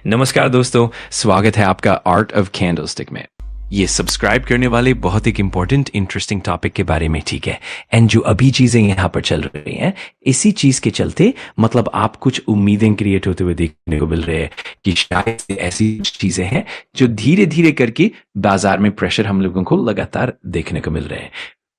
नमस्कार दोस्तों, स्वागत है आपका आर्ट ऑफ कैंडलस्टिक में। ये सब्सक्राइब करने वाले बहुत एक इंपॉर्टेंट इंटरेस्टिंग टॉपिक के बारे में, ठीक है। एंड जो अभी चीजें यहाँ पर चल रही हैं, इसी चीज के चलते मतलब आप कुछ उम्मीदें क्रिएट होते हुए देखने को मिल रहे हैं कि शायद से ऐसी चीजें हैं जो धीरे धीरे करके बाजार में प्रेशर हम लोगों को लगातार देखने को मिल रहे हैं।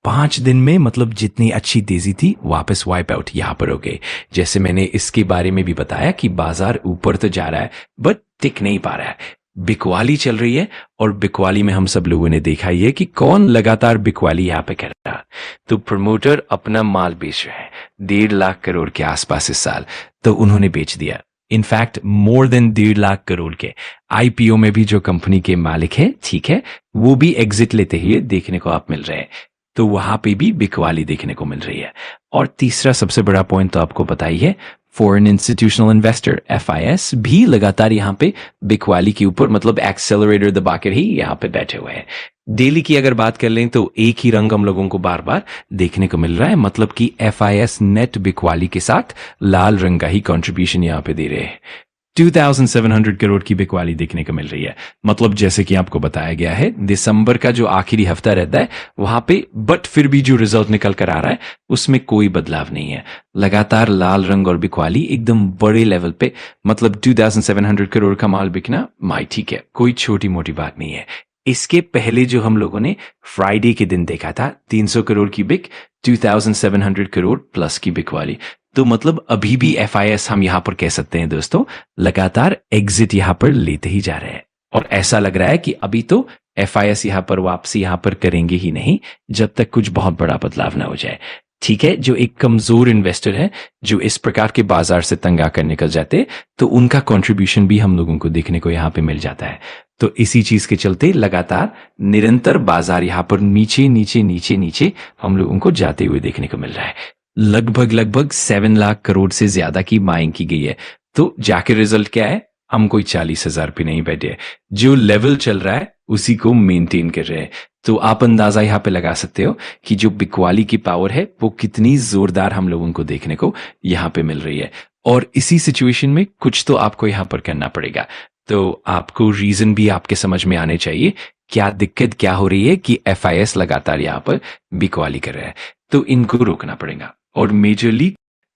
5 दिन में मतलब जितनी अच्छी तेजी थी वापस वाइप आउट यहाँ पर हो गई। जैसे मैंने इसके बारे में भी बताया कि बाजार ऊपर तो जा रहा है बट टिक नहीं पा रहा है, बिकवाली चल रही है। और बिकवाली में हम सब लोगों ने देखा ही है कि कौन लगातार बिकवाली यहाँ पे कर रहा है। तो प्रमोटर अपना माल बेच रहे हैं 1.5 लाख करोड़ के आसपास इस साल, तो उन्होंने बेच दिया। In fact more than 1.5 lakh crore के आईपीओ में भी जो कंपनी के मालिक है, ठीक है, वो भी एग्जिट लेते हुए देखने को आप मिल रहे हैं। तो वहां पे भी बिकवाली देखने को मिल रही है। और तीसरा सबसे बड़ा पॉइंट तो आपको पता ही है, फॉरेन इंस्टीट्यूशनल इन्वेस्टर FIS भी लगातार यहाँ पे बिकवाली के ऊपर मतलब एक्सेलरेटर दबाकर ही यहाँ पे बैठे हुए हैं। डेली की अगर बात कर लें तो एक ही रंग हम लोगों को बार बार देखने को मिल रहा है, मतलब कि FIS नेट बिकवाली के साथ लाल रंग का ही कंट्रीब्यूशन यहाँ पे दे रहे हैं। 2700 करोड़ की बिकवाली देखने को मिल रही है। मतलब जैसे कि आपको बताया गया है, दिसंबर का जो आखिरी हफ्ता रहता है वहां पे, बट फिर भी जो रिजल्ट निकल कर आ रहा है उसमें कोई बदलाव नहीं है। लगातार लाल रंग और बिकवाली एकदम बड़े लेवल पे, मतलब 2700 करोड़ का माल बिकना माई ठीक है, कोई छोटी मोटी बात नहीं है। इसके पहले जो हम लोगों ने फ्राइडे के दिन देखा था 300 करोड़ की बिक, 2700 करोड़ प्लस की बिकवाली। तो मतलब अभी भी FIS हम यहां पर कह सकते हैं दोस्तों, लगातार एग्जिट यहां पर लेते ही जा रहे हैं। और ऐसा लग रहा है कि अभी तो FIS यहां पर वापसी यहां पर करेंगे ही नहीं जब तक कुछ बहुत बड़ा बदलाव ना हो जाए, ठीक है। जो एक कमजोर इन्वेस्टर है, जो इस प्रकार के बाजार से तंग आकर निकल जाते, तो उनका कंट्रीब्यूशन भी हम लोगों को देखने को यहां पे मिल जाता है। तो इसी चीज के चलते लगातार निरंतर बाजार यहां पर नीचे नीचे नीचे नीचे हम लोगों को जाते हुए देखने को मिल रहा है। लगभग 7 लाख करोड़ से ज्यादा की बाइंग की गई है। तो जाके रिजल्ट क्या है, हम कोई 40,000 पे नहीं बैठे, जो लेवल चल रहा है उसी को मेंटेन कर रहे हैं। तो आप अंदाजा यहाँ पे लगा सकते हो कि जो बिकवाली की पावर है वो कितनी जोरदार हम लोगों को देखने को यहाँ पे मिल रही है। और इसी सिचुएशन में कुछ तो आपको यहाँ पर करना पड़ेगा। तो आपको रीजन भी आपके समझ में आने चाहिए, क्या दिक्कत क्या हो रही है कि FIS लगातार यहाँ पर बिकवाली कर रहा है। तो इनको रोकना पड़ेगा। और मेजरली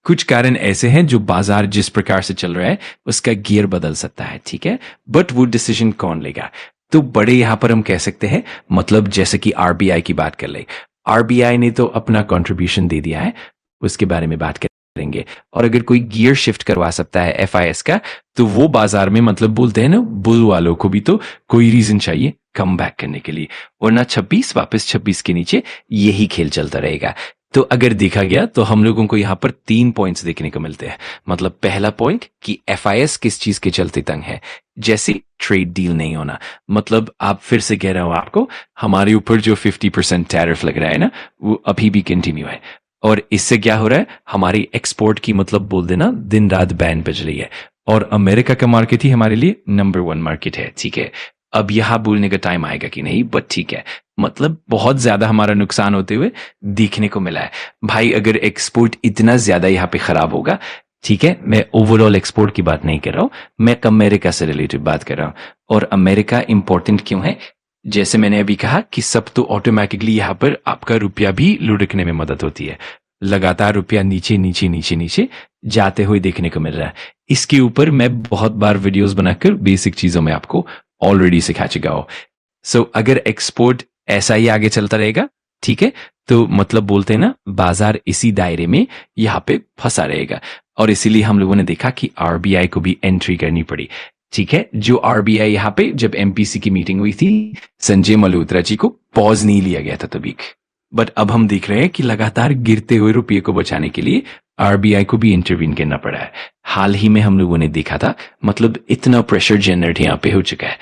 कुछ कारण ऐसे हैं जो बाजार जिस प्रकार से चल रहा है उसका गियर बदल सकता है, ठीक है। बट वो डिसीजन कौन लेगा? तो बड़े यहां पर हम कह सकते हैं, मतलब जैसे कि RBI की बात कर ले, RBI ने तो अपना कंट्रीब्यूशन दे दिया है, उसके बारे में बात करेंगे। और अगर कोई गियर शिफ्ट करवा सकता है FIS का, तो वो बाजार में मतलब बोलते हैं ना, बुल वालों को भी तो कोई रीजन चाहिए कम बैक करने के लिए, वरना 26 वापस 26 के नीचे यही खेल चलता रहेगा। तो अगर देखा गया तो हम लोगों को यहाँ पर 3 पॉइंट्स देखने को मिलते हैं। मतलब पहला पॉइंट कि FIS किस चीज के चलते तंग है, जैसे ट्रेड डील नहीं होना। मतलब आप फिर से कह रहा हूं आपको, हमारे ऊपर जो 50% टैरिफ लग रहा है ना, वो अभी भी कंटिन्यू है। और इससे क्या हो रहा है, हमारी एक्सपोर्ट की मतलब बोल देना दिन रात बैंड बज रही है। और अमेरिका का मार्केट ही हमारे लिए नंबर 1 मार्केट है, ठीक है। अब यहां बोलने का टाइम आएगा कि नहीं, बट ठीक है, मतलब बहुत ज्यादा हमारा नुकसान होते हुए देखने को मिला है भाई। अगर एक्सपोर्ट इतना ज्यादा यहाँ पे खराब होगा, ठीक है, मैं ओवरऑल एक्सपोर्ट की बात नहीं कर रहा हूं, मैं अमेरिका से रिलेटेड बात कर रहा हूं। और अमेरिका इंपॉर्टेंट क्यों है? जैसे मैंने अभी कहा कि सब तो ऑटोमेटिकली यहाँ पर आपका रुपया भी लुढ़कने में मदद होती है। लगातार रुपया नीचे नीचे नीचे नीचे जाते हुए देखने को मिल रहा है। इसके ऊपर मैं बहुत बार वीडियोस बनाकर बेसिक चीजों में आपको ऑलरेडी सिखा चुका हूं। सो अगर एक्सपोर्ट ऐसा ही आगे चलता रहेगा, ठीक है, तो मतलब बोलते हैं ना, बाजार इसी दायरे में यहाँ पे फंसा रहेगा। और इसीलिए हम लोगों ने देखा कि RBI को भी एंट्री करनी पड़ी, ठीक है। जो RBI यहाँ पे जब MPC की मीटिंग हुई थी, संजय मल्होत्रा जी को पॉज नहीं लिया गया था तभी। बट अब हम देख रहे हैं कि लगातार गिरते हुए रुपये को बचाने के लिए RBI को भी इंटरवीन करना पड़ा है। हाल ही में हम लोगों ने देखा था, मतलब इतना प्रेशर जनरेट यहाँ पे हो चुका है।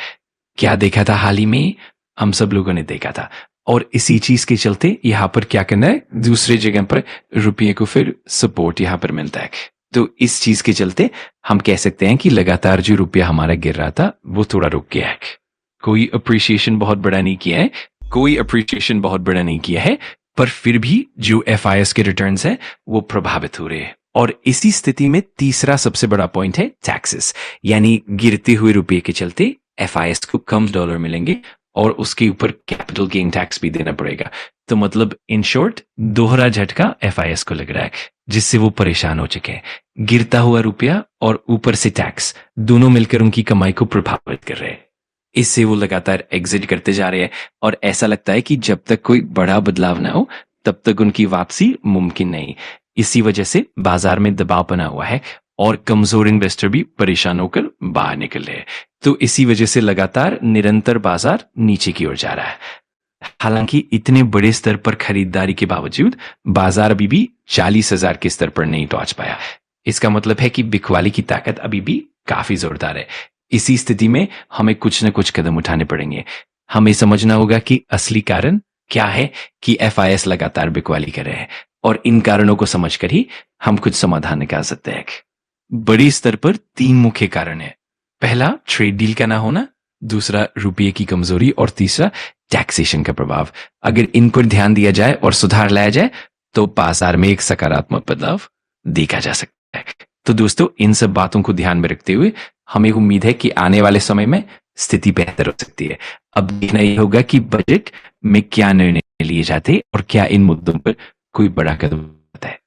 क्या देखा था हाल ही में? हम सब लोगों ने देखा था। और इसी चीज के चलते यहाँ पर क्या करना है, दूसरे जगह पर रुपये को फिर सपोर्ट यहाँ पर मिलता है। तो इस चीज के चलते हम कह सकते हैं कि लगातार जो रुपया हमारा गिर रहा था वो थोड़ा रुक गया है। कोई अप्रिसिएशन बहुत बड़ा नहीं किया है, कोई अप्रिसिएशन बहुत बड़ा नहीं किया है, पर फिर भी जो FIS के रिटर्न्स है वो प्रभावित हो रहे हैं। और इसी स्थिति में तीसरा सबसे बड़ा पॉइंट है टैक्सेस, यानी गिरते हुए रुपये के चलते FIS को कम डॉलर मिलेंगे और उसके ऊपर कैपिटल गेन टैक्स भी देना पड़ेगा। तो मतलब इन शॉर्ट दोहरा झटका FIS को लग रहा है, जिससे वो परेशान हो चुके हैं। गिरता हुआ रुपया और ऊपर से टैक्स दोनों मिलकर उनकी कमाई को प्रभावित कर रहे हैं। इससे वो लगातार एग्जिट करते जा रहे हैं और ऐसा लगता है कि जब तक कोई बड़ा बदलाव ना हो तब तक उनकी वापसी मुमकिन नहीं। इसी वजह से बाजार में दबाव बना हुआ है और कमजोर इन्वेस्टर भी परेशान होकर बाहर निकल रहे हैं। तो इसी वजह से लगातार निरंतर बाजार नीचे की ओर जा रहा है। हालांकि इतने बड़े स्तर पर खरीदारी के बावजूद बाजार अभी भी 40,000 के स्तर पर नहीं पहुंच पाया। इसका मतलब है कि बिकवाली की ताकत अभी भी काफी जोरदार है। इसी स्थिति में हमें कुछ न कुछ कदम उठाने पड़ेंगे। हमें समझना होगा कि असली कारण क्या है कि FIS लगातार बिकवाली कर रहे हैं, और इन कारणों को समझकर ही हम कुछ समाधान निकाल सकते हैं। बड़ी स्तर पर 3 मुख्य कारण है। पहला, ट्रेड डील का ना होना, दूसरा, रुपये की कमजोरी, और तीसरा, टैक्सेशन का प्रभाव। अगर इन पर ध्यान दिया जाए और सुधार लाया जाए तो बाजार में एक सकारात्मक बदलाव देखा जा सकता है। तो दोस्तों, इन सब बातों को ध्यान में रखते हुए हमें उम्मीद है कि आने वाले समय में स्थिति बेहतर हो सकती है। अब देखना यह होगा कि बजट में क्या निर्णय लिए जाते हैं और क्या इन मुद्दों पर कोई बड़ा कदम होता है।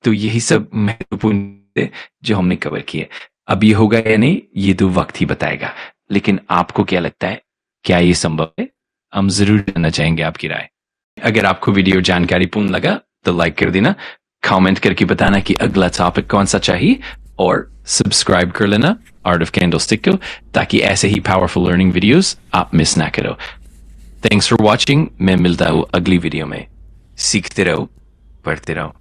तो यही सब महत्वपूर्ण है जो हमने कवर किए। अब ये होगा या नहीं, ये तो वक्त ही बताएगा। लेकिन आपको क्या लगता है, क्या ये संभव है? हम जरूर जानना चाहेंगे आपकी राय। अगर आपको वीडियो जानकारीपूर्ण लगा तो लाइक कर देना, कमेंट करके बताना कि अगला टॉपिक कौन सा चाहिए, और सब्सक्राइब कर लेना आर्ट ऑफ कैंडलस्टिक को, ताकि ऐसे ही पावरफुल लर्निंग वीडियोस आप मिस ना करो। Thanks for watching. मैं मिलता हूँ अगली वीडियो में। सीखते रहो, पढ़ते रहो।